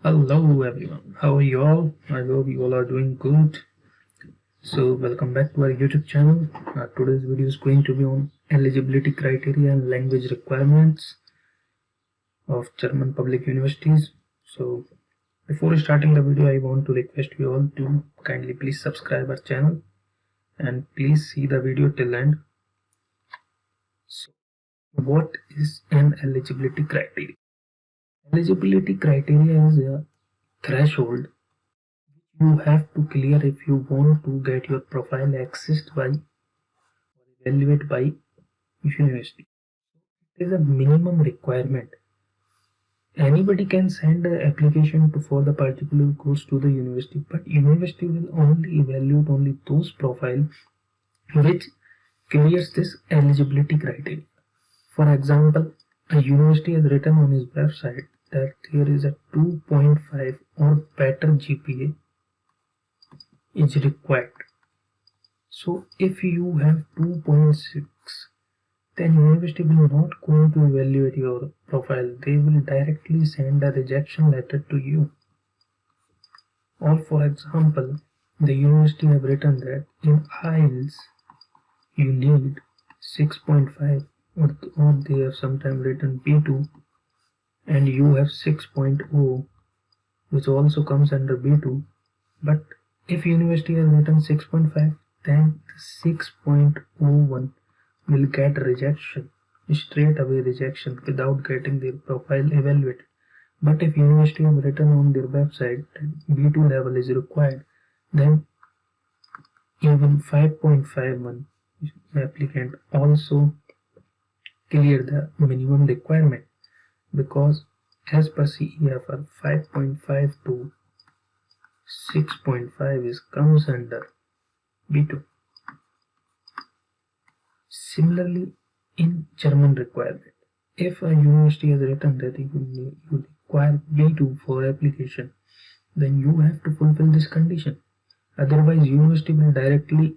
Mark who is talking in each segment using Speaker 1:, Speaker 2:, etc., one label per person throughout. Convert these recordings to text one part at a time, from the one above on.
Speaker 1: Hello everyone, how are you all? I hope you all are doing good. So welcome back to our YouTube channel. Today's video is going to be on eligibility criteria and language requirements of German public universities. So before starting the video, I want to request you all to kindly please subscribe our channel and please see the video till end. So what is an eligibility criteria? Eligibility criteria is a threshold you have to clear if you want to get your profile accessed by or evaluated by university. It is a minimum requirement. Anybody can send an application for the particular course to the university, but university will only evaluate only those profile which clears this eligibility criteria. For example, a university has written on its website that there is a 2.5 or better GPA is required. So if you have 2.6, then university will not going to evaluate your profile. They will directly send a rejection letter to you. Or for example, the university have written that in IELTS you need 6.5 or they have sometimes written B2 and you have 6.0 which also comes under B2. But if university has written 6.5, then the 6.01 will get rejection, straight away rejection without getting their profile evaluated. But if university have written on their website that B2 level is required, then even 5.51 applicant also clear the minimum requirement, because as per CEFR 5.5 to 6.5 is comes under B2. Similarly, in German requirement, if a university has written that you require B2 for application, then you have to fulfill this condition. Otherwise, university will directly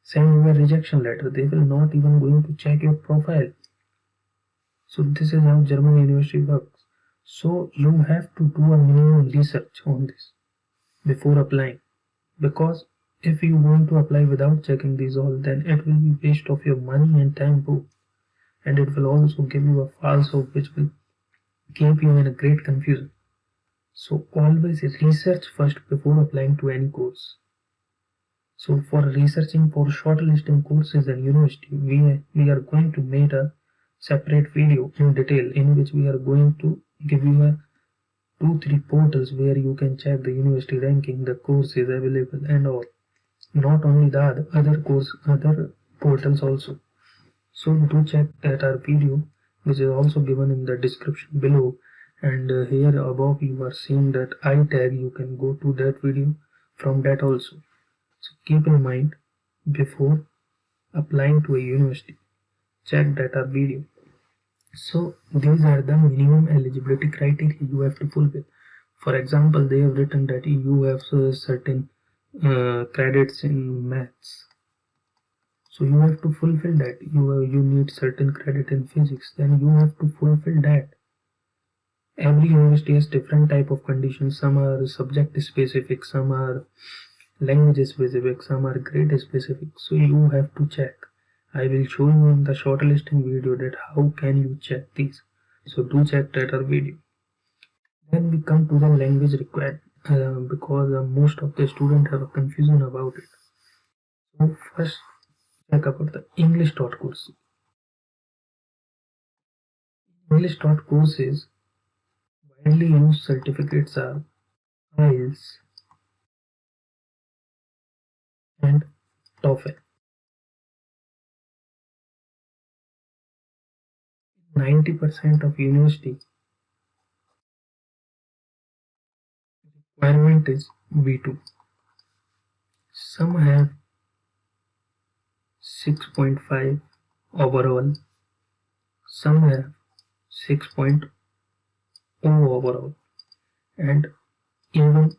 Speaker 1: send you a rejection letter. They will not even going to check your profile. So this is how German university works. So you have to do a minimum research on this before applying, because if you want to apply without checking these all, then it will be waste of your money and time both, and it will also give you a false hope which will keep you in a great confusion. So always research first before applying to any course. So for researching for shortlisting courses and university, we are going to make a separate video in detail in which we are going to give you a 2-3 portals where you can check the university ranking, the courses available and all. Not only that, other portals also. So do check that our video, which is also given in the description below, and here above you are seeing that I tag. You can go to that video from that also. So keep in mind before applying to a university, check that our video. So these are the minimum eligibility criteria you have to fulfill. For example, they have written that you have certain credits in maths, so you have to fulfill that. You need certain credit in physics, then you have to fulfill that. Every university has different type of conditions. Some are subject specific, some are language specific, some are grade specific. So you have to check. I will show you in the shortlisting video that how can you check these. So do check that our video. Then we come to the language required, because most of the students have a confusion about it. So first check about the English taught course. English taught courses widely used certificates are IELTS and TOEFL. 90% of university requirement is B2. Some have 6.5 overall, some have 6.0 overall, and even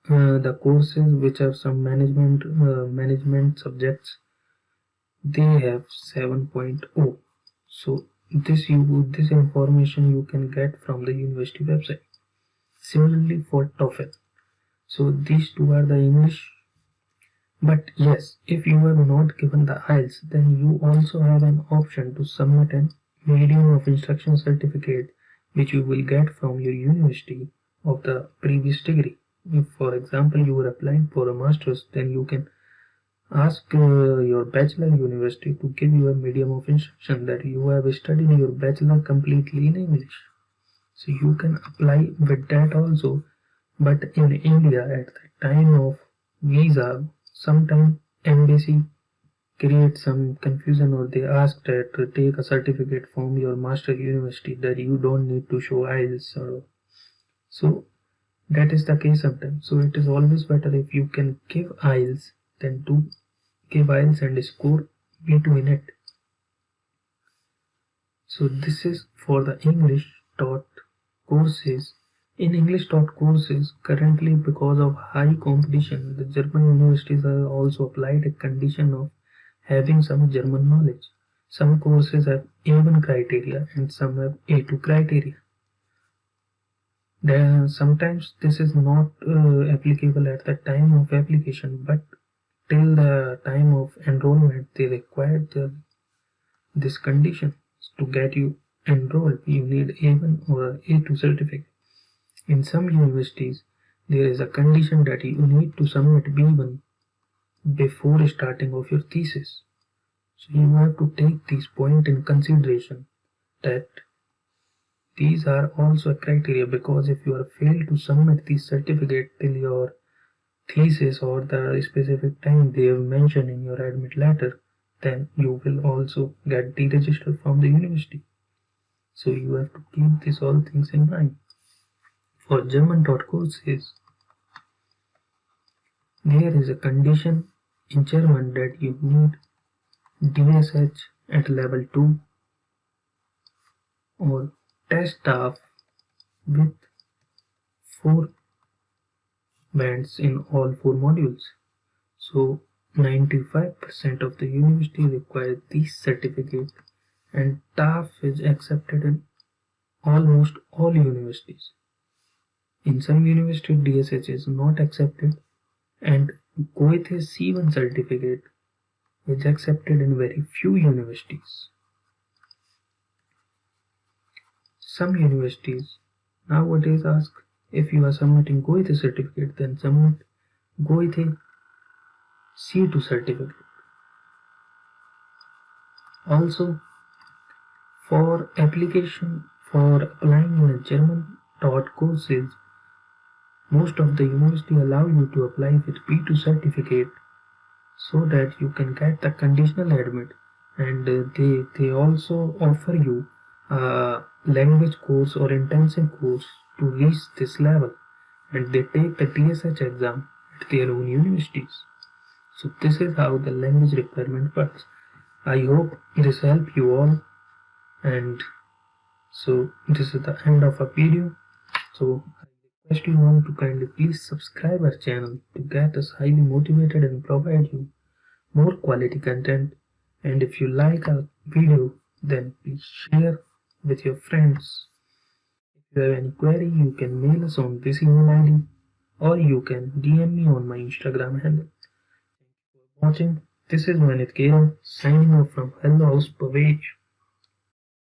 Speaker 1: the courses which have some management subjects, they have 7.0. So this information you can get from the university website. Similarly for TOEFL. So these two are the English. But yes, if you are not given the IELTS, then you also have an option to submit an medium of instruction certificate which you will get from your university of the previous degree. If, for example, you are applying for a master's, then you can ask your bachelor university to give you a medium of instruction that you have studied your bachelor completely in English. So you can apply with that also. But in India, at the time of visa, sometimes embassy create some confusion, or they ask that to take a certificate from your master university that you don't need to show IELTS. So that is the case sometimes. So it is always better if you can give IELTS than to give IELTS and score B2 in it. So this is for the English taught courses. In English taught courses, currently because of high competition, the German universities have also applied a condition of having some German knowledge. Some courses have A1 criteria and some have A2 criteria. Sometimes this is not applicable at the time of application, but till the time of enrollment they require this condition. To get you enrolled, you need A1 or A2 certificate. In some universities, there is a condition that you need to submit B1 before starting of your thesis. So you have to take these points in consideration, that these are also a criteria, because if you are failed to submit this certificate till your thesis or the specific time they have mentioned in your admit letter, then you will also get deregistered from the university. So you have to keep these all things in mind. For German taught courses, there is a condition in German that you need DSH at level 2 or test staff with 4 bands in all 4 modules. So 95% of the university require this certificate, and TAF is accepted in almost all universities. In some universities DSH is not accepted, and Goethe C1 certificate is accepted in very few universities. Some universities nowadays ask, if you are submitting Goethe certificate, then submit Goethe C2 certificate. Also, for application for applying in a German taught courses, most of the university allow you to apply with B2 certificate so that you can get the conditional admit, and they also offer you a language course or intensive course to reach this level, and they take the DSH exam at their own universities. So this is how the language requirement works. I hope this helped you all, and so this is the end of our video. So I request you all to kindly please subscribe our channel to get us highly motivated and provide you more quality content. And if you like our video, then please share with your friends. If you have any query, you can mail us on this email ID, or you can DM me on my Instagram handle. Thank you for watching. This is Manit Kera signing off from Hello House Pavage.